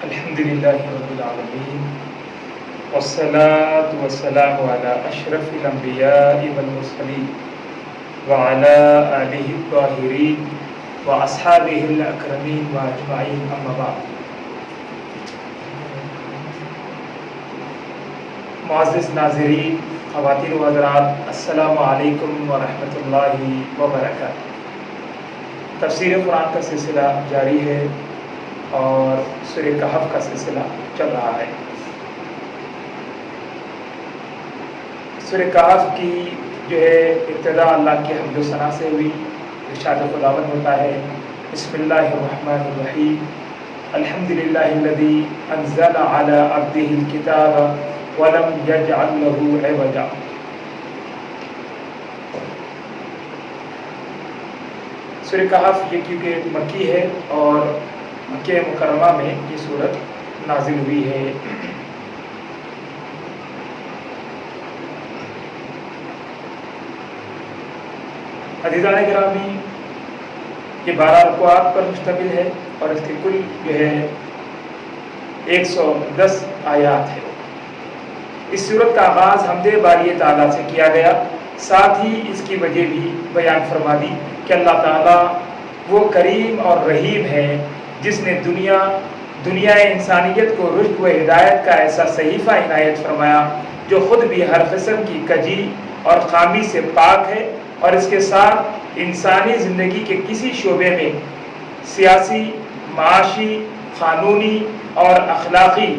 الحمد للہ رب العالمین والصلاة والسلام على اشرف الانبیاء والمرسلین وعلى آلہ الطاہرین واصحابہ الاکرمین واجمعین، اما بعد۔ معزز ناظرین، خواتین و حضرات، السلام علیکم ورحمۃ اللہ وبرکاتہ۔ تفسیر قرآن کا سلسلہ جاری ہے اور سورہ کہف کا سلسلہ چل رہا ہے۔ سورہ کہف کی جو ہے ابتدا اللہ کی حمد و ثنا سے ہوئی، ارشاد خداوند ہوتا ہے بسم اللہ الرحمن الرحیم الحمد للہ الذی انزل علی عبدہ الکتاب ولم یجعل لہ عوجا۔ سورہ کہف یہ کیونکہ مکی ہے اور مکہ مکرمہ میں یہ سورت نازل ہوئی ہے۔ عزیزان گرامی، یہ 12 رکوعات پر مشتمل ہے اور اس کے کل جو ہے 110 آیات ہے۔ اس سورت کا آغاز حمد باری تعالیٰ سے کیا گیا، ساتھ ہی اس کی وجہ بھی بیان فرما دی کہ اللہ تعالیٰ وہ کریم اور رحیم ہے جس نے دنیا انسانیت کو رشد و ہدایت کا ایسا صحیفہ عنایت فرمایا جو خود بھی ہر قسم کی کجی اور خامی سے پاک ہے، اور اس کے ساتھ انسانی زندگی کے کسی شعبے میں سیاسی، معاشی، قانونی اور اخلاقی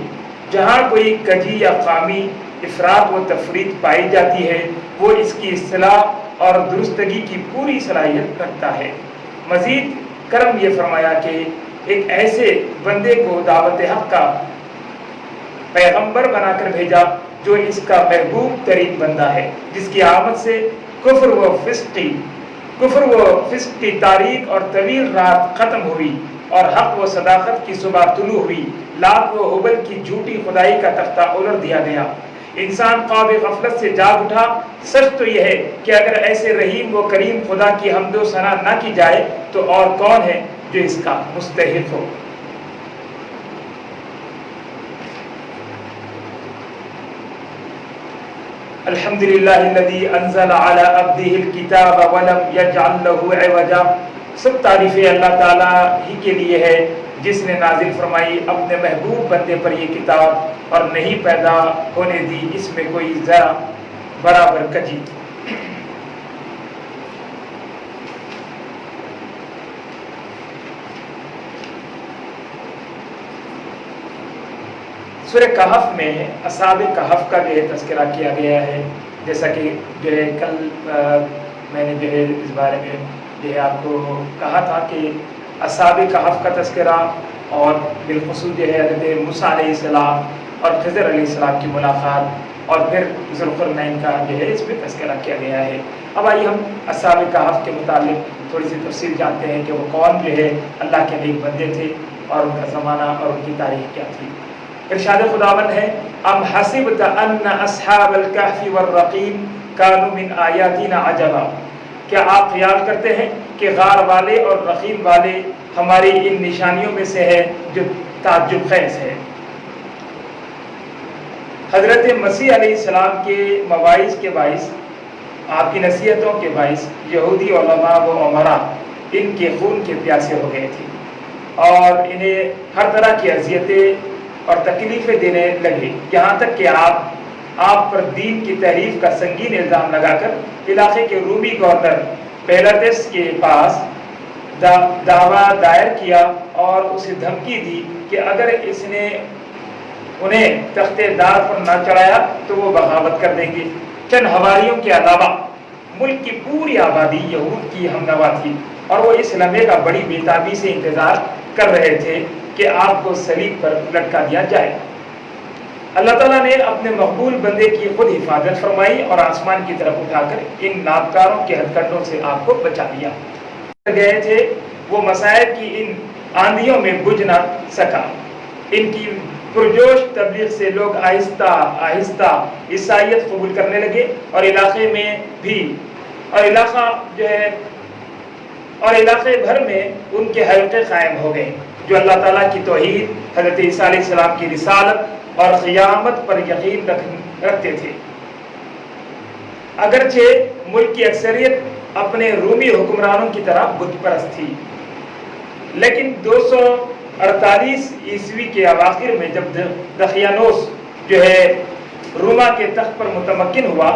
جہاں کوئی کجی یا خامی، افراط و تفریط پائی جاتی ہے، وہ اس کی اصلاح اور درستگی کی پوری صلاحیت رکھتا ہے۔ مزید کرم یہ فرمایا کہ ایک ایسے بندے کو دعوت حق کا پیغمبر بنا کر بھیجا جو اس کا محبوب ترین بندہ ہے، جس کی آمد سے کفر و فسق کی تاریک اور طویل رات ختم ہوئی اور حق و صداقت کی صبح طلوع ہوئی، لات و حبل کی جھوٹی خدائی کا تختہ الٹ دیا گیا، انسان خواب غفلت سے جاگ اٹھا۔ سچ تو یہ ہے کہ اگر ایسے رحیم و کریم خدا کی حمد و ثنا نہ کی جائے تو اور کون ہے جو اس کا مستحق ہو۔ الحمد للہ الذی انزل علی عبدہ الکتاب ولم یجعل لہ عوجا۔ سب تعریفیں اللہ تعالیٰ ہی کے لیے ہے جس نے نازل فرمائی اپنے محبوب بندے پر یہ کتاب اور نہیں پیدا ہونے دی اس میں کوئی ذرا برابر کجی۔ سورہ کہف میں اصحاب کہف کا جو ہے تذکرہ کیا گیا ہے، جیسا کہ جو ہے کل میں نے جو ہے اس بارے میں جو ہے آپ کو کہا تھا کہ اصحاب کہف کا تذکرہ اور بالخصوص جو ہے حضرت موسیٰ علیہ السلام اور خضر علیہ السلام کی ملاقات اور پھر ذوالقرنین کا جو ہے اس میں تذکرہ کیا گیا ہے۔ اب آئیے ہم اصحاب کہف کے متعلق تھوڑی سی تفصیل جانتے ہیں کہ وہ کون جو ہے اللہ کے نیک بندے تھے اور ان کا زمانہ اور ان کی تاریخ کیا تھی۔ ارشاد خداوند ہے ام حسبت ان اصحاب الکہف والرقیم کانوا من آیاتنا عجبا۔ کیا آپ خیال کرتے ہیں کہ غار والے اور رقیم والے ہماری ان نشانیوں میں سے ہے جو تعجب خیز ہے۔ حضرت مسیح علیہ السلام کے مواعظ کے باعث، آپ کی نصیحتوں کے باعث یہودی علماء و امراء ان کے خون کے پیاسے ہو گئے تھے اور انہیں ہر طرح کی اذیتیں اور تکلیفیں دینے لگے، یہاں تک کہ آپ پر دین کی تحریف کا سنگین الزام لگا کر علاقے کے رومی گورنر پیلاطس کے پاس دعویٰ دائر کیا اور اسے دھمکی دی کہ اگر اس نے انہیں تخت دار پر نہ چڑھایا تو وہ بغاوت کر دیں گے۔ چند حواریوں کے علاوہ ملک کی پوری آبادی یہود کی ہمنوا تھی اور وہ اس لمحے کا بڑی بےتابی سے انتظار کر رہے تھے کہ آپ کو صلیب پر لٹکا دیا جائے۔ اللہ تعالیٰ نے اپنے مقبول بندے کی خود حفاظت فرمائی اور آسمان کی طرف اٹھا کر ان نابکاروں کے ہتھ کنڈوں سے آپ کو بچا لیا۔ گئے تھے وہ مسائل کی ان آندھیوں میں بجھ نہ سکا۔ ان کی پرجوش تبلیغ سے لوگ آہستہ آہستہ عیسائیت قبول کرنے لگے اور علاقے میں بھی اور علاقہ جو ہے اور علاقے بھر میں ان کے حلقے قائم ہو گئے جو اللہ تعالیٰ کی توحید، حضرت عیسیٰ علیہ السلام کی رسالت اور قیامت پر یقین رکھتے تھے۔ اگرچہ ملک کی اکثریت اپنے رومی حکمرانوں کی طرح بت پرست تھی، لیکن 248 عیسوی کے اواخر میں جب دقیانوس جو ہے روما کے تخت پر متمکن ہوا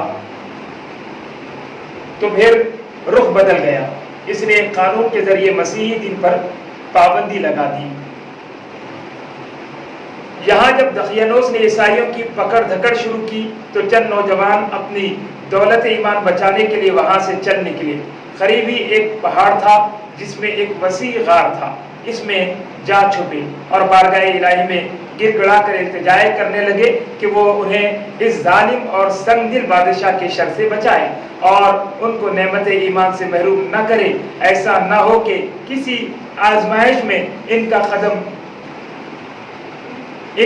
تو پھر رخ بدل گیا۔ اس نے ایک قانون کے ذریعے مسیحی دین پر پابندی لگا دی۔ یہاں جب دقیانوس نے عیسائیوں کی پکڑ دھکڑ شروع کی تو چند نوجوان اپنی دولت ایمان بچانے کے لیے وہاں سے چل نکلے۔ قریب ہی ایک پہاڑ تھا جس میں ایک وسیع غار تھا، اس میں جا چھپے اور بارگاہ الہی میں گر گڑا کر التجا کرنے لگے کہ وہ انہیں اس ظالم اور سنگ دل بادشاہ کے شر سے بچائے اور ان کو نعمت ایمان سے محروم نہ کرے۔ ایسا نہ ہو کہ کسی آزمائش میں ان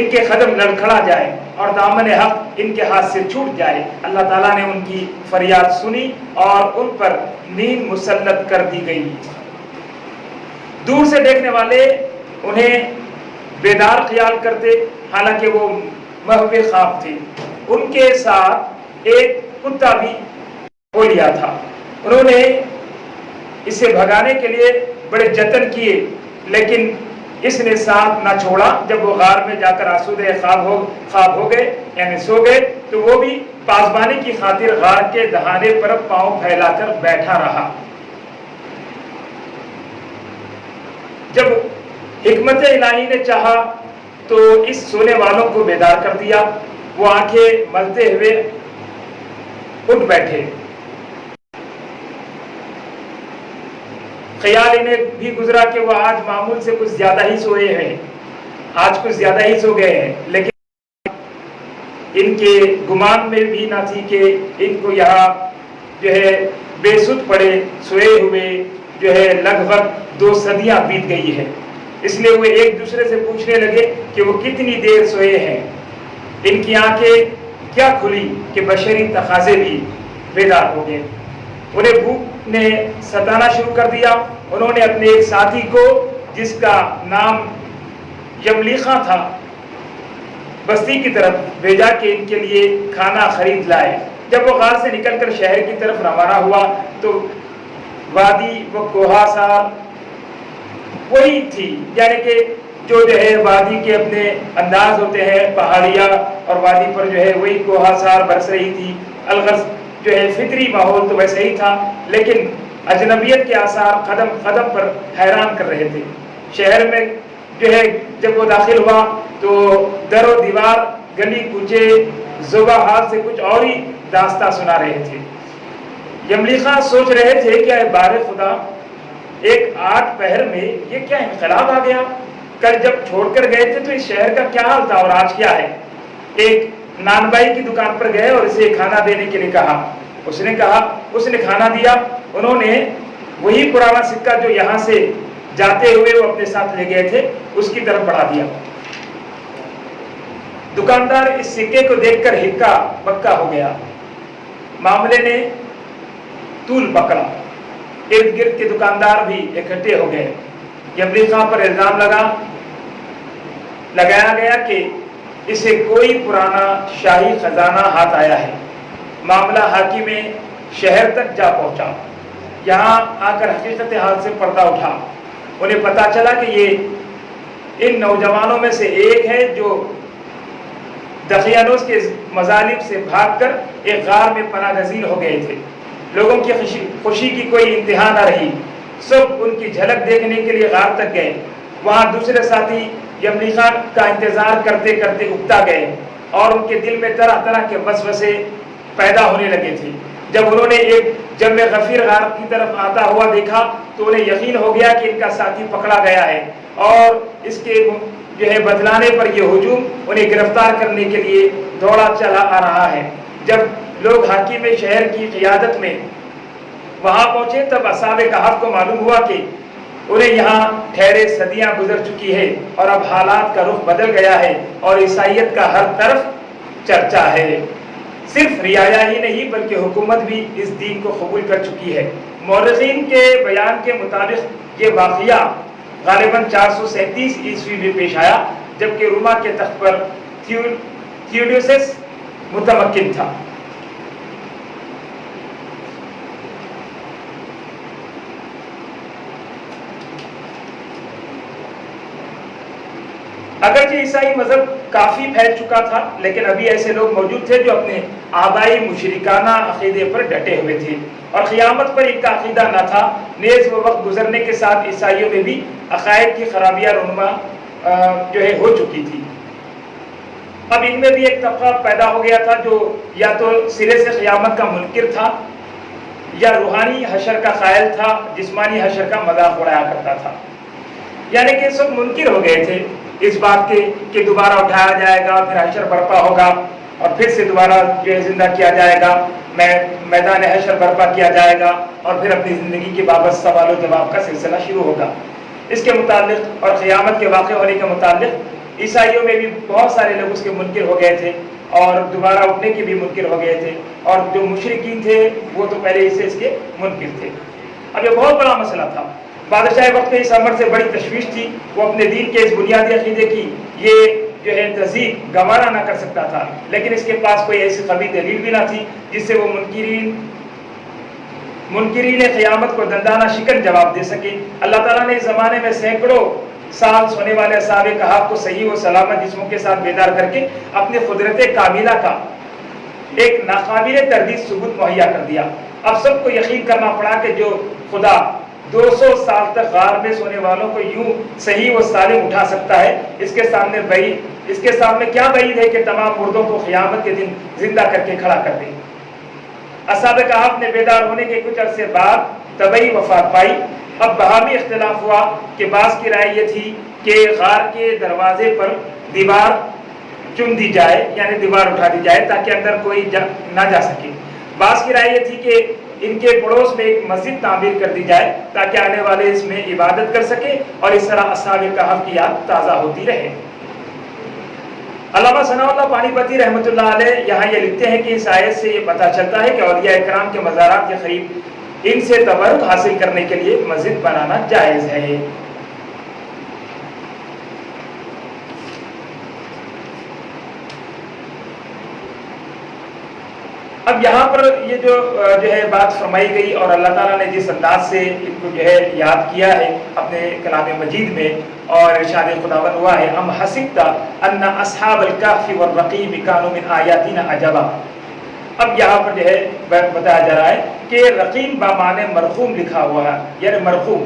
کے قدم لڑکھڑا جائے اور دامن حق ان کے ہاتھ سے چھوٹ جائے۔ اللہ تعالیٰ نے ان کی فریاد سنی اور ان پر نیند مسلط کر دی گئی۔ دور سے دیکھنے والے انہیں بیدار خیال کرتے، حالانکہ وہ محو خواب تھے۔ ان کے ساتھ ایک کتا بھی ہو لیا تھا۔ انہوں نے اسے بھگانے کے لیے بڑے جتن کیے، لیکن اس نے ساتھ نہ چھوڑا۔ جب وہ غار میں جا کر آسودہ خواب ہو گئے یعنی سو گئے تو وہ بھی پاسبانی کی خاطر غار کے دہانے پر پاؤں پھیلا کر بیٹھا رہا۔ جب حکمت الہی نے چاہا تو اس سونے والوں کو بیدار کر دیا۔ وہ آنکھیں ملتے ہوئے اٹھ بیٹھے۔ خیال انہیں بھی گزرا کہ وہ آج معمول سے کچھ زیادہ ہی سوئے ہیں، آج کچھ زیادہ ہی سو گئے ہیں، لیکن ان کے گمان میں بھی نہ تھی کہ ان کو یہاں جو ہے بے سود پڑے سوئے ہوئے جو ہے لگ بھگ 2 صدیاں بیت گئی ہے۔ اس لیے وہ ایک دوسرے سے پوچھنے لگے کہ وہ کتنی دیر سوئے ہیں۔ ان کی آنکھیں کیا کھلی کہ بشری تقاضے بھی بیدار ہو گئے۔ انہیں بھوک نے ستانا شروع کر دیا۔ انہوں نے اپنے ایک ساتھی کو جس کا نام یملیخا تھا بستی کی طرف بھیجا کہ ان کے لیے کھانا خرید لائے۔ جب وہ غار سے نکل کر شہر کی طرف روانہ ہوا تو وادی و کوہاسار وہی تھی، یعنی کہ جو ہے وادی کے اپنے انداز ہوتے ہیں، پہاڑیاں اور وادی پر جو ہے وہی کوہاسار برس رہی تھی۔ الغرض جو ہے فطری ماحول تو ویسے ہی تھا، لیکن اجنبیت کے آثار قدم قدم پر حیران کر رہے تھے۔ شہر میں جو ہے جب وہ داخل ہوا تو در و دیوار، گلی کوچے زبا حال سے کچھ اور ہی داستہ سنا رہے تھے۔ یملیخا سوچ رہے تھے کہ اے بار خدا، ایک 8 پہر میں یہ کیا انقلاب آ گیا؟ کل جب چھوڑ کر گئے تھے تو اس شہر کا کیا حال تھا اور آج کیا ہے؟ ایک نان بائی کی دکان پر گئے اور اسے کھانا دینے کے لیے کہا۔ اس نے کھانا دیا۔ انہوں نے وہی پرانا سکہ جو یہاں سے جاتے ہوئے وہ اپنے ساتھ لے گئے تھے اس کی طرف بڑھا دیا۔ دکاندار اس سکے کو دیکھ کر ہکا بکا ہو گیا۔ معاملے نے طول پکڑا۔ ارد گرد کے دکاندار بھی اکٹھے ہو گئے۔ یملیخا پر الزام لگایا گیا کہ اسے کوئی پرانا شاہی خزانہ ہاتھ آیا ہے۔ معاملہ حاکم شہر تک جا پہنچا۔ یہاں آ کر حقیقت حال سے پردہ اٹھا۔ انہیں پتا چلا کہ یہ ان نوجوانوں میں سے ایک ہے جو دقیانوس کے مظالم سے بھاگ کر ایک غار میں پناہ گزین ہو گئے تھے۔ لوگوں کی خوشی کی کوئی انتہا نہ رہی۔ سب ان کی جھلک دیکھنے کے لیے غار تک گئے۔ وہاں دوسرے ساتھی یملیخا کا انتظار کرتے کرتے اکتا گئے اور ان کے دل میں طرح طرح کے وسوسے پیدا ہونے لگے تھے۔ جب انہوں نے ایک جم غفیر غار کی طرف آتا ہوا دیکھا تو انہیں یقین ہو گیا کہ ان کا ساتھی پکڑا گیا ہے اور اس کے جو ہے بتلانے پر یہ ہجوم انہیں گرفتار کرنے کے لیے دوڑا چلا آ رہا ہے۔ جب لوگ حاکم شہر کی قیادت میں وہاں پہنچے تب اصحاب کہف کو معلوم ہوا کہ انہیں یہاں ٹھہرے صدیاں گزر چکی ہے اور اب حالات کا رخ بدل گیا ہے اور عیسائیت کا ہر طرف چرچا ہے۔ صرف رعایا ہی نہیں بلکہ حکومت بھی اس دین کو قبول کر چکی ہے۔ مورخین کے بیان کے مطابق یہ واقعہ غالباً 437 عیسوی میں پیش آیا، جبکہ روما کے تخت پر تھیوڈوسس متمکن تھا۔ اگرچہ عیسائی مذہب کافی پھیل چکا تھا، لیکن ابھی ایسے لوگ موجود تھے جو اپنے آبائی مشرکانہ عقیدے پر ڈٹے ہوئے تھے اور قیامت پر ان کا عقیدہ نہ تھا۔ نیز وہ وقت گزرنے کے ساتھ عیسائیوں میں بھی عقائد کی خرابیاں رونما ہو چکی تھی۔ اب ان میں بھی ایک طبقہ پیدا ہو گیا تھا جو یا تو سرے سے قیامت کا منکر تھا یا روحانی حشر کا قائل تھا، جسمانی حشر کا مذاق اڑایا کرتا تھا۔ یعنی کہ سب منکر ہو گئے تھے اس بات کے کہ دوبارہ اٹھایا جائے گا، پھر حشر برپا ہوگا اور پھر سے دوبارہ زندہ کیا جائے گا، میدان حشر برپا کیا جائے گا اور پھر اپنی زندگی کے بابت سوال و جواب کا سلسلہ شروع ہوگا۔ اس کے متعلق اور قیامت کے واقع ہونے کے متعلق عیسائیوں میں بھی بہت سارے لوگ اس کے منکر ہو گئے تھے اور دوبارہ اٹھنے کے بھی منکر ہو گئے تھے، اور جو مشرکین تھے وہ تو پہلے ہی سے اس کے منکر تھے۔ اب یہ بہت بڑا مسئلہ تھا۔ بادشاہ وقت میں اس امر سے بڑی تشویش تھی، وہ اپنے دین کے اس بنیادی عقیدے کی یہ تصدیق گوارا نہ کر سکتا تھا، لیکن اس کے پاس کوئی ایسی قوی دلیل بھی نہ تھی جس سے وہ منکرین قیامت کو دندانہ شکن جواب دے سکے۔ اللہ تعالیٰ نے اس زمانے میں سینکڑوں سال سونے والے اصحاب کہف کو صحیح و سلامت جسموں کے ساتھ بیدار کر کے اپنی قدرت کاملہ کا ایک ناقابل تردید ثبوت مہیا کر دیا۔ اب سب کو یقین کرنا پڑا کہ جو خدا 200 سال تک غار میں سونے والوں کو یوں صحیح و سالم اٹھا سکتا ہے، اس کے سامنے کیا بعید ہے کہ تمام مردوں کو قیامت کے دن زندہ کر کے کھڑا کر دے۔ اصحاب کہف نے بیدار ہونے کے کچھ عرصے بعد طبعی وفات پائی۔ اب باہمی اختلاف ہوا کہ بعض کی رائے یہ تھی کہ غار کے دروازے پر دیوار چن دی جائے، یعنی دیوار اٹھا دی جائے تاکہ اندر کوئی نہ جا سکے۔ بعض کی رائے یہ تھی کہ ان کے پڑوس میں ایک مسجد تعمیر کر دی جائے تاکہ آنے والے اس میں عبادت کر سکے اور اس طرح اصحاب کہف کی یاد تازہ ہوتی رہے۔ علامہ ثناء اللہ پانی پتی رحمۃ اللہ علیہ یہاں یہ لکھتے ہیں کہ اس آیت سے یہ پتہ چلتا ہے کہ اولیاء اکرام کے مزارات کے قریب ان سے تبرک حاصل کرنے کے لیے مسجد بنانا جائز ہے۔ اب یہاں پر یہ جو ہے بات فرمائی گئی اور اللہ تعالیٰ نے جس انداز سے ان کو یاد کیا ہے اپنے کلام مجید میں، اور ارشاد خداوند ہوا ہے ام حسبت ان اصحاب الکہف والرقیم کانوا من آیاتنا عجبا۔ اب یہاں پر بتایا جا رہا ہے کہ رقیم بمعنی مرقوم لکھا ہوا ہے، یعنی مرقوم،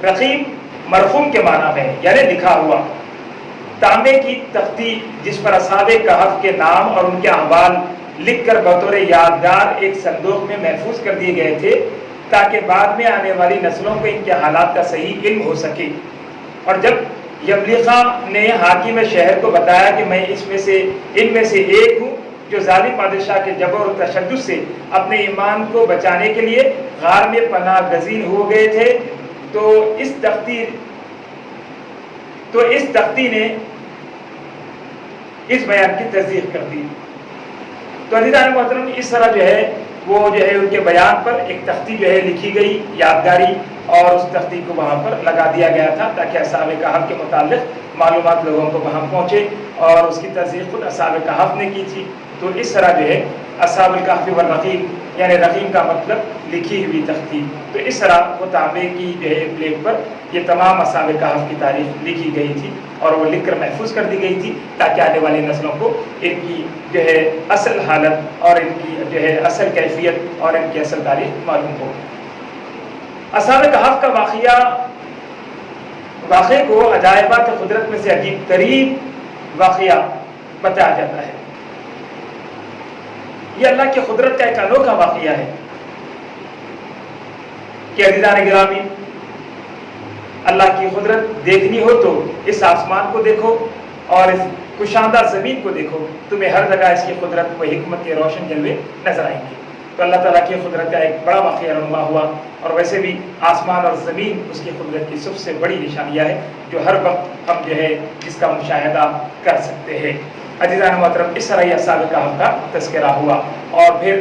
رقیم مرقوم کے معنی میں یعنی لکھا ہوا، تانبے کی تختی جس پر اصحاب کہف کے نام اور ان کے احوال لکھ کر بطور یادگار ایک صندوق میں محفوظ کر دیے گئے تھے تاکہ بعد میں آنے والی نسلوں کو ان کے حالات کا صحیح علم ہو سکے۔ اور جب یملیخا نے حاکم شہر کو بتایا کہ میں ان میں سے ایک ہوں جو ظالم بادشاہ کے جبر و تشدد سے اپنے ایمان کو بچانے کے لیے غار میں پناہ گزین ہو گئے تھے، تو اس تختی نے اس بیان کی تصدیق کر دی۔ تو عزیزان محترم اس طرح وہ ان کے بیان پر ایک تختی لکھی گئی یادگاری، اور اس تختی کو وہاں پر لگا دیا گیا تھا تاکہ اصحاب کہف کے متعلق معلومات لوگوں کو وہاں پہنچے، اور اس کی تصدیق خود اصحاب کہف نے کی تھی۔ تو اس طرح اصحاب الکہف والرقیم، یعنی رقیم کا مطلب لکھی ہوئی تختی، تو اس طرح وہ تانبے کی پلیٹ پر یہ تمام اصحاب کہف کی تاریخ لکھی گئی تھی اور وہ لکھ کر محفوظ کر دی گئی تھی تاکہ آنے والی نسلوں کو ان کی اصل حالت اور ان کی اصل کیفیت اور ان کی اصل تاریخ معلوم ہو۔ اصحاب کہف کا واقعے کو عجائبات قدرت میں سے عجیب ترین واقعہ بتایا جاتا ہے۔ یہ اللہ کی قدرت کا ایک انوکھا واقعہ ہے کہ عزیزان گرامی، اللہ کی قدرت دیکھنی ہو تو اس آسمان کو دیکھو اور اس کشادہ زمین کو دیکھو، تمہیں ہر جگہ اس کی قدرت و حکمت کے روشن جلوے نظر آئیں گے۔ تو اللہ تعالیٰ کی قدرت کا ایک بڑا واقعہ رونما ہوا، اور ویسے بھی آسمان اور زمین اس کی قدرت کی سب سے بڑی نشانیاں ہے جو ہر وقت ہم جس کا مشاہدہ کر سکتے ہیں۔ عزیزان محترم، اس طرح یہ اصحاب کہف کا تذکرہ ہوا، اور پھر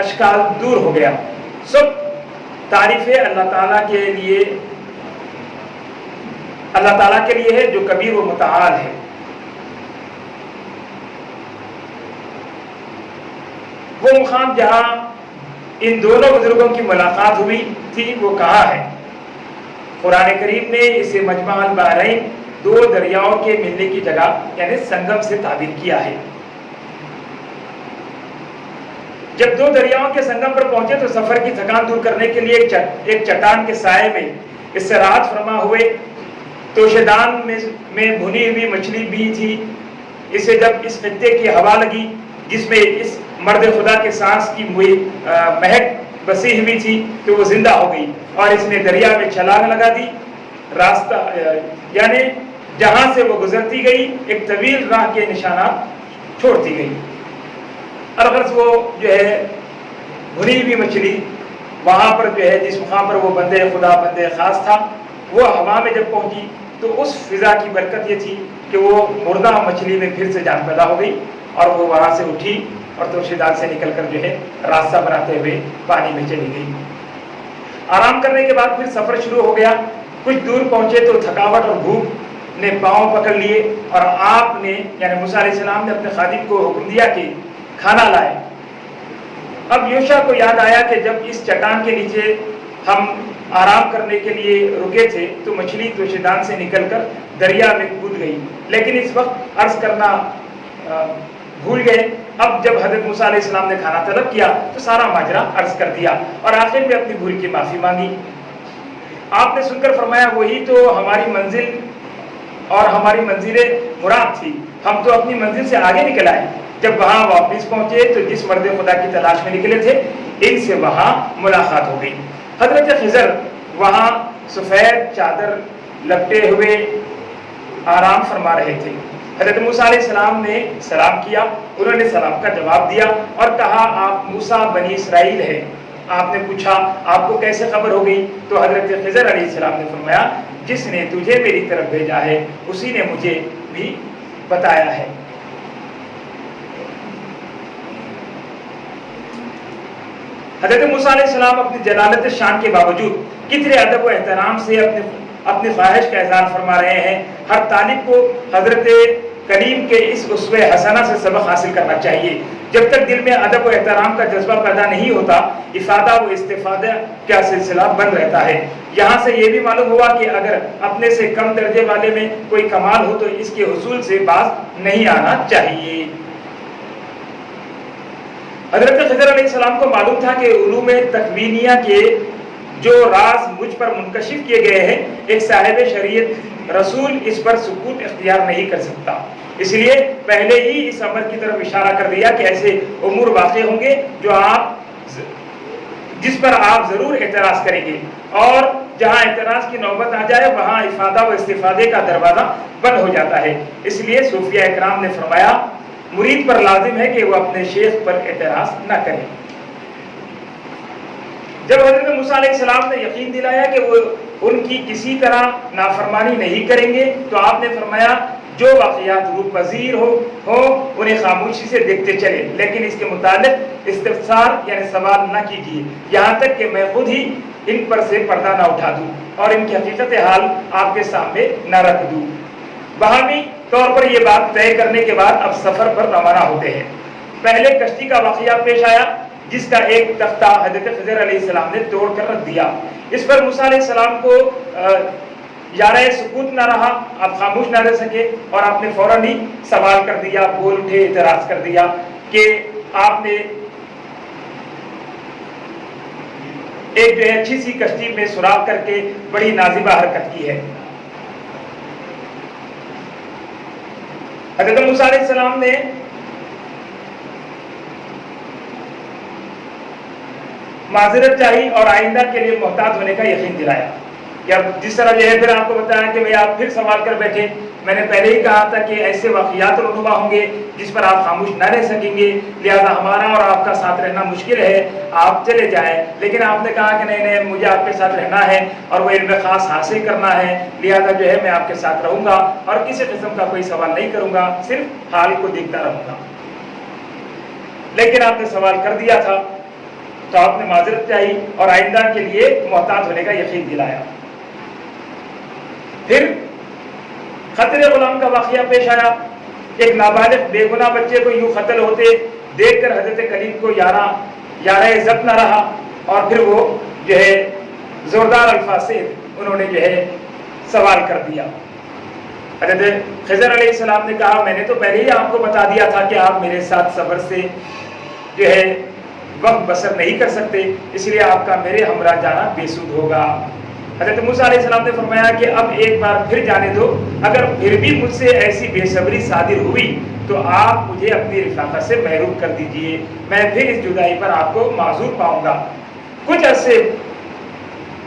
اشکال دور ہو گیا. سب تعریفیں اللہ تعالیٰ کے لیے ہے جو کبیر و متعال ہے. وہ مقام جہاں ان دونوں بزرگوں کی ملاقات ہوئی تھی وہ کہاں ہے؟ قرآن کریم نے اسے مجمع البحرین، دو دریاؤں کے ملنے کی جگہ یعنی سنگم سے تعبیر کیا ہے. جب دو دریاؤں کے سنگم پر پہنچے تو سفر کی تھکان دور کرنے کے لیے ایک چٹان کے سائے میں استراحت فرما ہوئے. توشیدان میں بھنی ہوئی مچھلی بھی تھی. اسے جب اس خطے کی ہوا لگی جس میں اس مرد خدا کے سانس کی مہک بسی ہوئی تھی تو وہ زندہ ہو گئی اور اس نے دریا میں چھلانگ لگا دی. راستہ یعنی جہاں سے وہ گزرتی گئی ایک طویل راہ کے نشانات چھوڑتی گئی. اور غرض وہ جو ہے بھنی ہوئی مچھلی وہاں پر جو ہے جس مقام پر وہ بندے خدا بندے خاص تھا، وہ ہوا میں جب پہنچی تو اس فضا کی برکت یہ تھی کہ وہ مردہ مچھلی میں پھر سے جان پیدا ہو گئی اور وہ وہاں سے اٹھی اور توشیدان سے نکل کر جو ہے راستہ بناتے ہوئے پانی میں چلی گئی. آرام کرنے کے بعد پھر سفر شروع ہو گیا. کچھ دور پہنچے تو تھکاوٹ اور بھوک نے پاؤں پکڑ لیے اور آپ نے یعنی موسیٰ علیہ السلام نے اپنے خادم کو حکم دیا کہ کھانا لائے. اب یوشع کو یاد آیا کہ جب اس چٹان کے نیچے ہم آرام کرنے کے لیے رکے تھے تو مچھلی توشیدان سے نکل کر دریا میں کود گئی، لیکن اس وقت عرض کرنا بھول گئے. اب جب حضرت موسیٰ علیہ السلام نے کھانا طلب کیا تو سارا ماجرا عرض کر دیا اور آخر میں اپنی بھول کی معافی مانگی. آپ نے سن کر فرمایا وہی تو ہماری منزل اور ہماری منزل مراد تھی، ہم تو اپنی منزل سے آگے نکل آئے. جب وہاں واپس پہنچے تو جس مرد خدا کی تلاش میں نکلے تھے ان سے وہاں ملاقات ہو گئی. حضرت خضر وہاں سفید چادر لپٹے ہوئے آرام فرما رہے تھے. حضرت موسیٰ علیہ السلام نے سلام کیا، انہوں نے سلام کا جواب دیا اور کہا آپ موسیٰ بنی اسرائیل ہیں. آپ نے پوچھا آپ کو کیسے خبر ہو گئی؟ تو حضرت خضر علیہ السلام نے فرمایا جس نے تجھے میری طرف بھیجا ہے اسی نے مجھے بھی بتایا ہے. حضرت موسیٰ علیہ السلام اپنی جلالت شان کے باوجود کتنے ادب و احترام سے اپنی خواہش کا اظہار فرما رہے ہیں. ہر طالب کو حضرت کریم کے اس اسوہ حسنہ سے سبق حاصل کرنا چاہیے. جب تک دل میں ادب و احترام کا جذبہ پیدا نہیں ہوتا افادہ و استفادہ کا سلسلہ بند رہتا ہے. یہاں سے یہ بھی معلوم ہوا کہ اگر اپنے سے کم درجے والے میں کوئی کمال ہو تو اس کے حصول سے باز نہیں آنا چاہیے. حضرت خضر علیہ السلام کو معلوم تھا کہ علوم تکوینیہ کے جو راز مجھ پر منکشف کیے گئے ہیں ایک صاحب شریعت رسول اس پر سکوت اختیار نہیں کر سکتا. اس لیے پہلے ہی اس امر کی طرف اشارہ کر دیا کہ ایسے امور واقع ہوں گے جس پر آپ ضرور اعتراض کریں گے اور جہاں اعتراض کی نوبت آ جائے وہاں افادہ و استفادے کا دروازہ بند ہو جاتا ہے. اس لیے صوفیہ اکرام نے فرمایا مرید پر لازم ہے کہ وہ اپنے شیخ پر اعتراض نہ کرے. جب حضرت موسیٰ علیہ السلام نے یقین دلایا کہ وہ ان کی کسی طرح نافرمانی نہیں کریں گے تو آپ نے فرمایا جو واقعات روح پذیر ہو انہیں خاموشی سے دیکھتے چلے، لیکن اس کے متعلق استفسار یعنی سوال نہ کیجیے یہاں تک کہ میں خود ہی ان پر سے پردہ نہ اٹھا دوں اور ان کی حقیقت حال آپ کے سامنے نہ رکھ دوں. باہمی طور پر یہ بات طے کرنے کے بعد اب سفر پر روانہ ہوتے ہیں. پہلے کشتی کا واقعہ پیش آیا جس کا ایک تختہ حضرت خضر علیہ السلام نے توڑ کر رکھ دیا. اس پر موسیٰ علیہ السلام کو یارہ سکوت نہ رہا، آپ خاموش نہ رہ سکے اور آپ نے فوراً ہی سوال کر دیا، بول اٹھے، اعتراض کر دیا کہ آپ نے ایک جو ہے اچھی سی کشتی میں سوراخ کر کے بڑی نازیبہ حرکت کی ہے. حضرت موسیٰ علیہ السلام نے معذرت چاہی اور آئندہ کے لیے محتاط ہونے کا یقین دلایا. یا جس طرح جو ہے پھر آپ کو بتایا کہ بھئی آپ پھر سوال کر بیٹھے. میں نے پہلے ہی کہا تھا کہ ایسے واقعات رونما ہوں گے جس پر آپ خاموش نہ رہ سکیں گے، لہذا ہمارا اور آپ کا ساتھ رہنا مشکل ہے، آپ چلے جائیں. لیکن آپ نے کہا کہ نہیں مجھے آپ کے ساتھ رہنا ہے اور وہ علم خاص حاصل کرنا ہے، لہذا جو ہے میں آپ کے ساتھ رہوں گا اور کسی قسم کا کوئی سوال نہیں کروں گا، صرف حال کو دیکھتا رہوں گا. لیکن آپ نے سوال کر دیا تھا تو آپ نے معذرت چاہی اور آئندہ کے لیے محتاط ہونے کا یقین دلایا۔ پھر قتل غلام کا واقعہ پیش آیا، ایک نابالغ بے گناہ بچے کو یوں قتل ہوتے دیکھ کر حضرت کلیم کو یارہ عزت نہ رہا، اور پھر وہ جو ہے زوردار الفاظ سے انہوں نے جو ہے سوال کر دیا۔ حضرت خضر علیہ السلام نے کہا میں نے تو پہلے ہی آپ کو بتا دیا تھا کہ آپ میرے ساتھ صبر سے جو ہے وقت بسر نہیں کر سکتے، اس لیے آپ کا میرے ہمراہ جانا بے سود ہوگا۔ حضرت موسیٰ علیہ السلام نے فرمایا کہ اب ایک بار پھر جانے دو، اگر پھر بھی مجھ سے ایسی بے صبری صادر ہوئی تو آپ مجھے اپنی رفاقت سے محروم کر دیجئے، میں پھر اس جدائی پر آپ کو معذور پاؤں گا۔ کچھ عرصے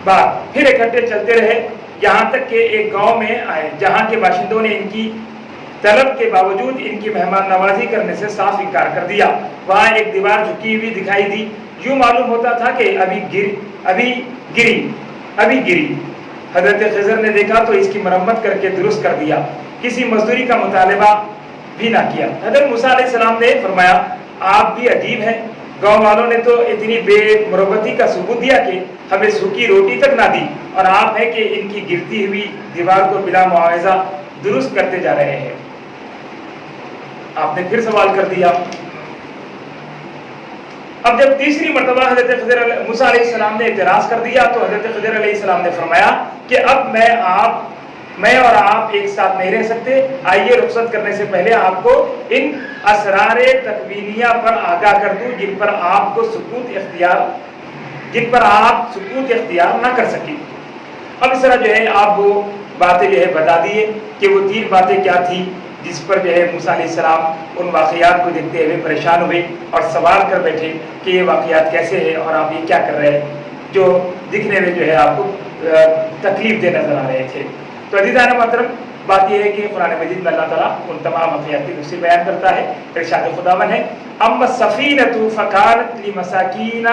بعد پھر اکٹھے چلتے رہے، یہاں تک کہ ایک گاؤں میں آئے جہاں کے باشندوں نے ان کی طلب کے باوجود ان کی مہمان نوازی کرنے سے صاف انکار کر دیا۔ وہاں ایک دیوار جھکی ہوئی دکھائی دی، یوں معلوم ہوتا تھا کہ ابھی گری۔ حضرت خضر نے دیکھا تو اس کی مرمت کر کے درست کر دیا، کسی مزدوری کا مطالبہ بھی نہ کیا۔ حضرت موسیٰ علیہ السلام نے فرمایا آپ بھی عجیب ہیں، گاؤں والوں نے تو اتنی بے مربتی کا ثبوت دیا کہ ہمیں سوکھی روٹی تک نہ دی، اور آپ ہیں کہ ان کی گرتی ہوئی دیوار کو بلا معاوضہ درست کرتے جا رہے ہیں۔ آپ نے پھر سوال کر دیا۔ اب جب تیسری مرتبہ حضرت موسیٰ علیہ السلام نے اعتراض کر دیا تو حضرت خضر علیہ السلام نے فرمایا کہ اب میں اور آپ ایک ساتھ نہیں رہ سکتے، آئیے رخصت کرنے سے پہلے آپ کو ان اسرار تکوینیہ پر آگاہ کر دوں جن پر آپ سکوت اختیار نہ کر سکیں۔ اب اس طرح جو ہے آپ وہ باتیں جو ہے بتا دیے کہ وہ 3 باتیں کیا تھی جس پر جو ہے موسیٰ علیہ السلام ان واقعات کو دیکھتے ہوئے پریشان ہوئے اور سوال کر بیٹھے کہ یہ واقعات کیسے ہیں اور آپ یہ کیا کر رہے ہیں، جو دکھنے میں جو ہے آپ کو تکلیف دہ نظر آ رہے تھے۔ تو عزیزان محترم، بات یہ ہے کہ قرآن مجید میں اللہ تعالیٰ ان تمام واقعات کی تفصیل بیان کرتا ہے۔ ارشاد خداوند ہے اما السفینۃ فکانت لمساکین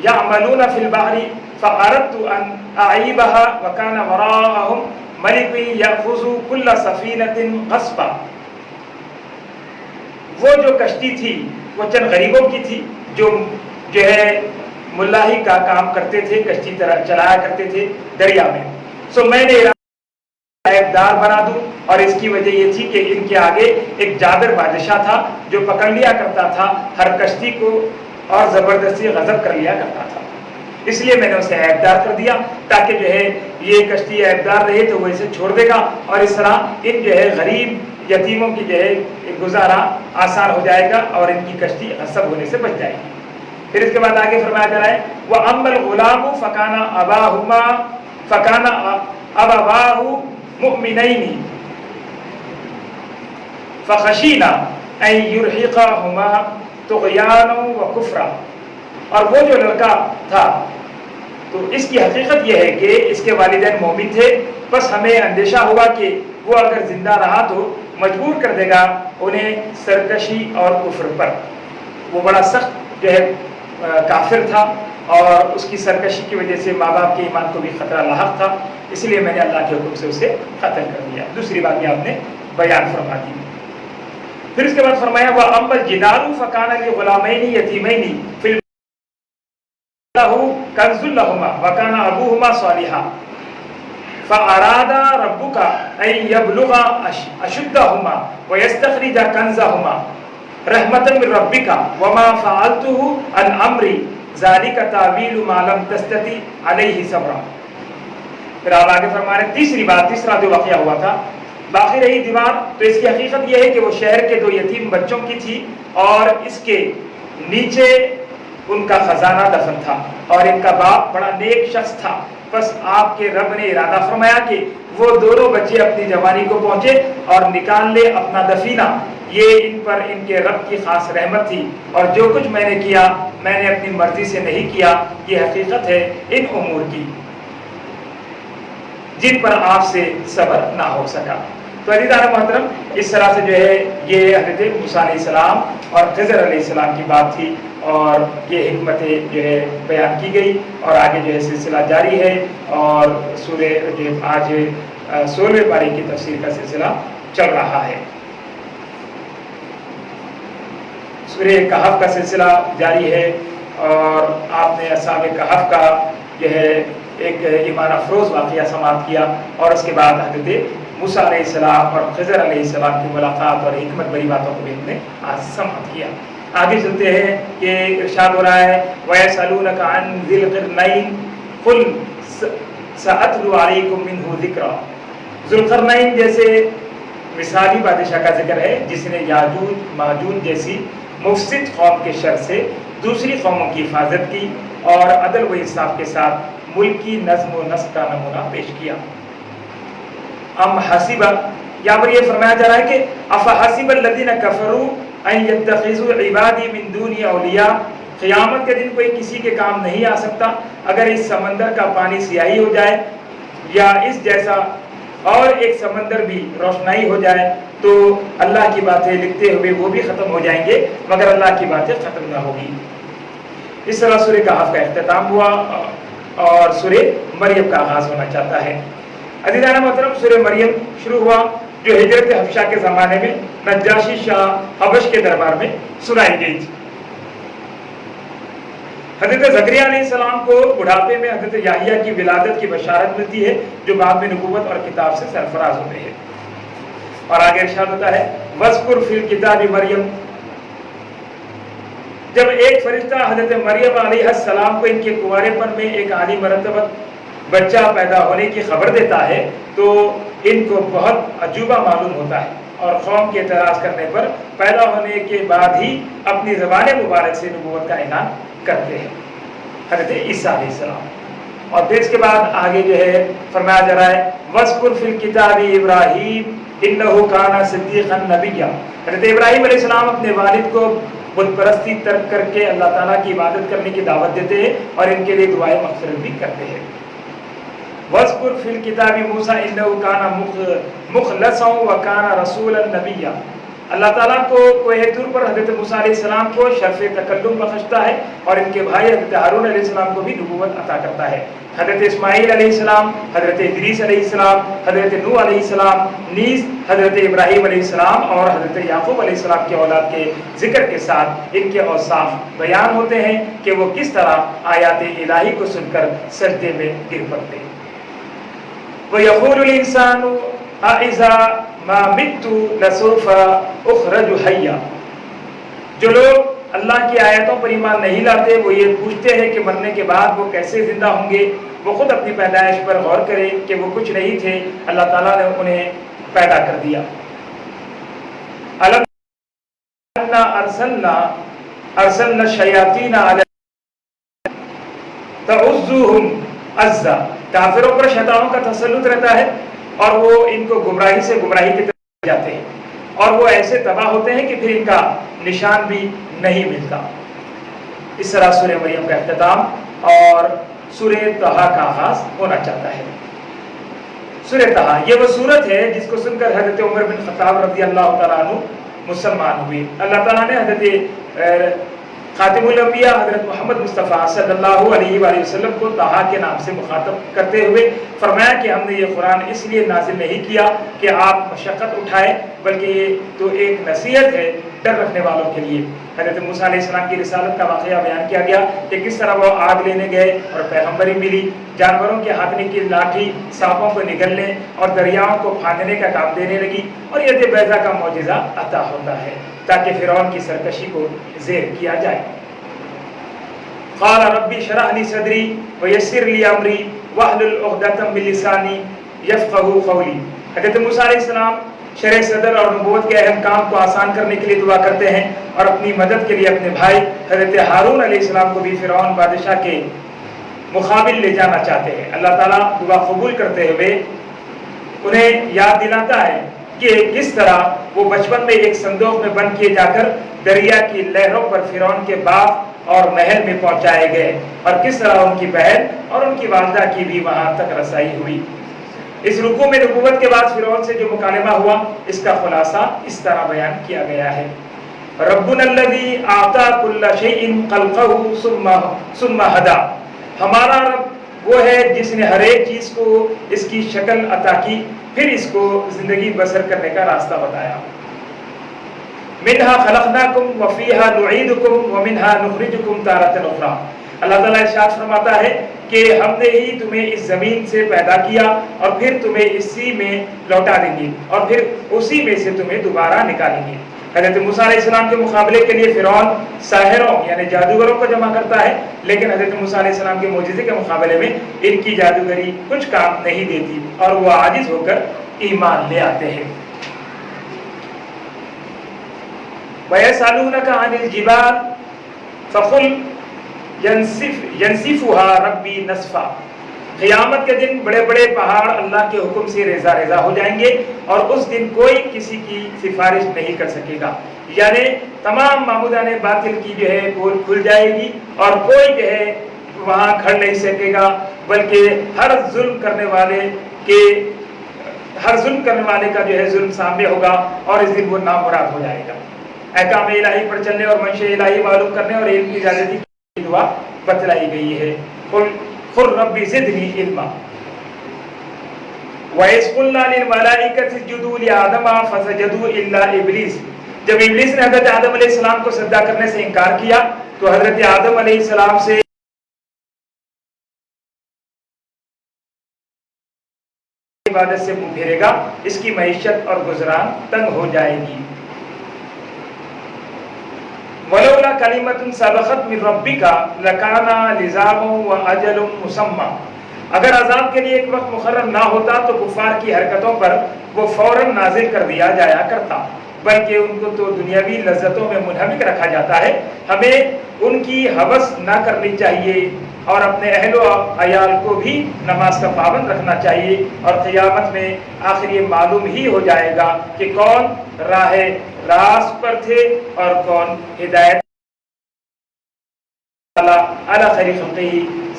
یعملون فی البحر فاردت ان اعیبها وکان وراءہم ملک یأخذ کل سفینۃ غصبا۔ وہ جو کشتی تھی وہ چند غریبوں کی تھی جو ہے ملاحی کا کام کرتے تھے، کشتی طرح چلایا کرتے تھے دریا میں۔ سو میں نے دار بنا دوں، اور اس کی وجہ یہ تھی کہ ان کے آگے ایک جابر بادشاہ تھا جو پکڑ لیا کرتا تھا ہر کشتی کو اور زبردستی غضب کر لیا کرتا تھا، اس لیے میں نے اسے عیبدار کر دیا تاکہ جو ہے یہ کشتی عیبدار رہے تو وہ اسے چھوڑ دے گا، اور اس طرح ان جو ہے غریب یتیموں کی جو ہے گزارا آسان ہو جائے گا اور ان کی کشتی غصب ہونے سے بچ جائے گی۔ پھر اس کے بعد آگے فرمایا جا رہا ہے وَأَمَّا الْغُلَامُ فَكَانَ أَبَوَاهُ مُؤْمِنَيْنِ فَخَشِينَا أَن يُرْهِقَهُمَا طُغْيَانًا وَكُفْرًا۔ اور وہ جو لڑکا تھا تو اس کی حقیقت یہ ہے کہ اس کے والدین مومن تھے، بس ہمیں اندیشہ ہوا کہ وہ اگر زندہ رہا تو مجبور کر دے گا انہیں سرکشی اور کفر پر۔ وہ بڑا سخت جو ہے کافر تھا اور اس کی سرکشی کی وجہ سے ماں باپ کے ایمان کو بھی خطرہ لاحق تھا، اس لیے میں نے اللہ کے حکم سے اسے قتل کر دیا۔ دوسری بات یہ آپ نے بیان فرما دی۔ پھر اس کے بعد فرمایا وَأَمَّا الْجِدَارُ فَكَانَ لِغُلَامَيْنِ يَتِيمَيْنِ فِي الْمَدِينَةِ كَنْزٌ لَهُمَا وَكَانَ أَبُوهُمَا صَالِحًا فَأَرَادَ رَبُّكَ أَن يَبْلُغَا أَشُدَّهُمَا وَيَسْتَخْرِجَا كَنْزَهُمَا رَحْمَةً مِّن رَّبِّكَ وَمَا فَعَلْتُهُ عَنْ أَمْرِي ذَلِكَ تَأْوِيلُ مَا لَمْ تَسْتَطِعْ عَلَيْهِ صَبْرًا۔ پھر آپ آگے فرما رہے تیسرا جو واقعہ ہوا تھا، باقی رہی دیوار تو اس کی حقیقت یہ ہے کہ وہ شہر کے 2 یتیم بچوں کی تھی اور اس کے نیچے ان کا خزانہ دفن تھا، اور ان کا باپ بڑا نیک شخص تھا۔ بس آپ کے رب نے ارادہ فرمایا کہ وہ دونوں بچے اپنی جوانی کو پہنچے اور نکال لے اپنا دفینہ، یہ ان پر ان کے رب کی خاص رحمت تھی، اور جو کچھ میں نے کیا میں نے اپنی مرضی سے نہیں کیا، یہ حقیقت ہے ان امور کی جن پر آپ سے صبر نہ ہو سکا۔ تو عزیزان محترم، اس طرح سے جو ہے یہ حضرت موسیٰ علیہ السلام اور خضر علیہ السلام کی بات تھی، اور یہ حکمتیں جو ہے بیان کی گئی، اور آگے جو ہے سلسلہ جاری ہے، اور سورہ جو ہے آج 16ویں پارے کی تفسیر کا سلسلہ چل رہا ہے۔ سورہ کہف کا سلسلہ جاری ہے، اور آپ نے اصحاب کہف کا یہ ہے ایک ایمان افروز واقعہ سماعت کیا، اور اس کے بعد حضرت موسیٰ علیہ السلام اور خضر علیہ السلام کی ملاقات اور حکمت بری باتوں کو بھی ہم نے آج سماعت کیا۔ آگے چلتے ہیں کہ ارشاد ہو رہا ہے وَيَسْأَلُونَكَ عَنْ ذِي الْقَرْنَيْنِ قُلْ سَأَتْلُو عَلَيْكُمْ مِنْهُ ذِكْرًا۔ ذوالقرنین جیسے مثالی بادشاہ کا ذکر ہے جس نے یاجوج ماجوج جیسی مفسد قوم کے شر سے دوسری قوموں کی حفاظت کی اور عدل و انصاف کے ساتھ ملک کی نظم و نسق کا نمونہ پیش کیا۔ ام حسیبہ، یہاں پر یہ فرمایا جا رہا ہے کہ افحسب الذین کفروا ان یتخذوا عبادی من دونی اولیاء، قیامت کے دن کوئی کسی کے کام نہیں آ سکتا اگر اس سمندر کا پانی سیاہی ہو جائے یا اس جیسا اور ایک سمندر بھی روشنائی ہو جائے تو اللہ کی باتیں لکھتے ہوئے وہ بھی ختم ہو جائیں گے مگر اللہ کی باتیں ختم نہ ہوگی۔ اس طرح سورہ کہف کا اختتام ہوا اور سورہ مریم کا آغاز ہونا چاہتا ہے۔ عزیزان محترم، سورہ مریم شروع ہوا جو ہجرت حبشہ کے زمانے میں نجاشی شاہ حبش کے دربار میں سنائی گئی تھی۔ حضرت زکریا علیہ السلام کو بڑھاپے میں حضرت یحییٰ کی ولادت کی بشارت ملتی ہے جو بعد میں نبوت اور کتاب سے سرفراز ہوتے ہیں، اور آگے ارشاد ہوتا ہے وَاذْكُرْ فِي الْكِتَابِ مریم، جب ایک فرشتہ حضرت مریم علیہ السلام کو ان کے کنوارے پن میں ایک عالی مرتبہ بچہ پیدا ہونے کی خبر دیتا ہے تو ان کو بہت عجوبہ معلوم ہوتا ہے اور قوم کے اعتراض کرنے پر پیدا ہونے کے بعد ہی اپنی زبان مبارک سے نبوت کا اعلان کرتے ہیں حضرت عیسیٰ علیہ السلام۔ اور پھر اس کے بعد آگے جو ہے فرمایا جا رہا ہے وَاذْكُرْ فِي الْكِتَابِ إِبْرَاهِيمَ إِنَّهُ كَانَ صِدِّيقًا نَبِيًّا، حضرت ابراہیم علیہ السلام اپنے والد کو بت پرستی ترک کر کے اللہ تعالیٰ کی عبادت کرنے کی دعوت دیتے ہیں اور ان کے لیے دعائیں مغفرت بھی کرتے ہیں۔ وَاذْكُرْ فِي الْكِتَابِ مُوسَىٰ إِنَّهُ كَانَ مُخْلَصًا وَكَانَ رَسُولًا نَبِيًّا، اللہ تعالیٰ کو کوہ طور پر حضرت موسیٰ علیہ السلام کو شرف تکلم بخشتا ہے اور ان کے بھائی حضرت ہارون علیہ السلام کو بھی نبوت عطا کرتا ہے۔ حضرت اسماعیل علیہ السلام، حضرت ادریس علیہ السلام، حضرت نوح علیہ السلام، نیز حضرت ابراہیم علیہ السلام اور حضرت یعقوب علیہ السلام کی اولاد کے ذکر کے ساتھ ان کے اوصاف بیان ہوتے ہیں کہ وہ کس طرح آیات الہی کو سن کر سجدے میں گر پڑتے ہیں۔ وَيَقُولُ الْإِنسَانُ أَإِذَا مَا مِتُّ لَسَوْفَ أُخْرَجُ حَيًّا، جو لوگ اللہ کی آیتوں پر ایمان نہیں لاتے وہ یہ پوچھتے ہیں کہ مرنے کے بعد وہ کیسے زندہ ہوں گے۔ وہ خود اپنی پیدائش پر غور کریں کہ وہ کچھ نہیں تھے، اللہ تعالیٰ نے انہیں پیدا کر دیا۔ أَلَمْ أَرْسَلْنَا الشَّيَاطِينَ عَلَيْهِمْ تَعُزُّهُمْ عَزًّا، کافروں پر شیطانوں کا تسلط رہتا ہے اور وہ ان کو گمراہی سے گمراہی کی طرف جاتے ہیں اور وہ ایسے تباہ ہوتے ہیں کہ پھر ان کا نشان بھی نہیں ملتا۔ اس طرح سورہ مریم کا اختتام اور سورہ طٰہٰ کا آغاز ہونا چاہتا ہے۔ سورہ طٰہٰ یہ وہ سورت ہے جس کو سن کر حضرت عمر بن خطاب رضی اللہ تعالیٰ عنہ مسلمان ہوئے۔ اللہ تعالیٰ نے حضرت خاتم الانبیاء حضرت محمد مصطفیٰ صلی اللہ علیہ وآلہ وسلم کو طٰہٰ کے نام سے مخاطب کرتے ہوئے فرمایا کہ ہم نے یہ قرآن اس لیے نازل نہیں کیا کہ آپ مشقت اٹھائیں بلکہ یہ تو ایک نصیحت ہے ڈر رکھنے والوں کے لیے۔ حضرت موسیٰ علیہ السلام کی رسالت کا واقعہ بیان کیا گیا کہ کس طرح وہ آگ لینے گئے اور پیغمبری ملی، جانوروں کے ہاتھنے کی لاٹھی سانپوں کو نگلنے اور دریاؤں کو پھاندنے کا کام دینے لگی اور ید بیضا کا معجزہ عطا ہوتا ہے تاکہ فرعون کی سرکشی کو زیر کیا جائے۔ قال ربی اشرح لی صدری ویسر لی امری واحلل عقدۃ من لسانی یفقہوا قولی، حضرت موسیٰ علیہ السلام شرح صدر اور نبوت کے اہم کام کو آسان کرنے کے لیے دعا کرتے ہیں اور اپنی مدد کے لیے اپنے بھائی حضرت ہارون علیہ السلام کو بھی فرعون بادشاہ کے مقابل لے جانا چاہتے ہیں۔ اللہ تعالیٰ دعا قبول کرتے ہوئے انہیں یاد دلاتا ہے کہ کس طرح وہ بچپن میں ایک صندوق میں بند کیے جا کر دریا کی لہروں پر فرعون کے باغ اور محل میں پہنچائے گئے اور کس طرح ان کی بہن اور ان کی والدہ کی بھی وہاں تک رسائی ہوئی۔ اس رکوع میں نبوت کے بعد فرعون سے جو مکالمہ ہوا اس کا خلاصہ اس طرح بیان کیا گیا ہے۔ ربنا الذی اعطى كل شیء خلقه ثم هدى، ہمارا رب وہ ہے جس نے ہر ایک چیز کو اس کی شکل عطا کی پھر اس کو زندگی بسر کرنے کا راستہ بتایا۔ منہا خلقناکم وفیہا نعیدکم ومنہا نخرجکم تارۃ اخری۔ اللہ تعالیٰ ارشاد فرماتا ہے کہ ہم نے ہی تمہیں اس زمین سے پیدا کیا اور پھر تمہیں اسی میں لوٹا دیں گے اور پھر اسی میں سے تمہیں دوبارہ نکالیں گے۔ حضرت موسیٰ علیہ السلام کے مقابلے کے لیے فرعون ساحروں یعنی جادوگروں کو جمع کرتا ہے، لیکن حضرت موسیٰ علیہ السلام کے معجزے کے مقابلے میں ان کی جادوگری کچھ کام نہیں دیتی اور وہ عاجز ہو کر ایمان لے آتے ہیں۔ وَيَسْأَلُونَكَ عَنِ الْجِبَالِ فَقُلْ يَنْسِفُهَا رَبِّي نَسْفًا۔ قیامت کے دن بڑے بڑے پہاڑ اللہ کے حکم سے ریزہ ریزہ ہو جائیں گے اور اس دن کوئی کسی کی سفارش نہیں کر سکے گا، یعنی تمام معبودان باطل کی جو ہے پول کھل جائے گی اور کوئی جو ہے وہاں کھڑ نہیں سکے گا، بلکہ ہر ظلم کرنے والے کا جو ہے ظلم سامنے ہوگا اور اس دن وہ نامراد ہو جائے گا۔ احکام الہی پر چلنے اور منشأ الہی معلوم کرنے اور علم کی زیادتی کی دعا بتلائی گئی ہے۔ قل رب زدنی علما۔ وَإِذْ قُلْنَا لِلْمَلَائِكَةِ اسْجُدُوا لِآدَمَ فَسَجَدُوا إِلَّا إِبْلِيسَ۔ جب ابلیس نے حضرت آدم علیہ السلام کو سجدہ کرنے سے انکار کیا تو حضرت آدم علیہ السلام سے عبادت سے منہ پھیرے گا، اس کی معیشت اور گزران تنگ ہو جائے گی۔ وَلَوْلَا كَلِمَةٌ سَبَقَتْ مِنْ رَبِّكَ لَكَانَ لِزَامٌ وَأَجَلٌ مُّسَمًّى۔ اگر عذاب کے لیے ایک وقت مقرر نہ ہوتا تو کفار کی حرکتوں پر وہ فوراً نازل کر دیا جایا کرتا، بلکہ ان کو تو دنیاوی لذتوں میں منہمک رکھا جاتا ہے۔ ہمیں ان کی ہوس نہ کرنی چاہیے اور اپنے اہل و عیال کو بھی نماز کا پابند رکھنا چاہیے، اور قیامت میں آخر یہ معلوم ہی ہو جائے گا کہ کون راہ راست پر تھے اور کون ہدایت علی خیر خلقہ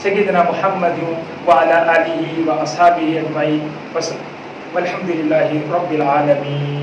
سیدنا محمد وعلی آلہ واصحابہ اجمعین والحمد للہ رب العالمین۔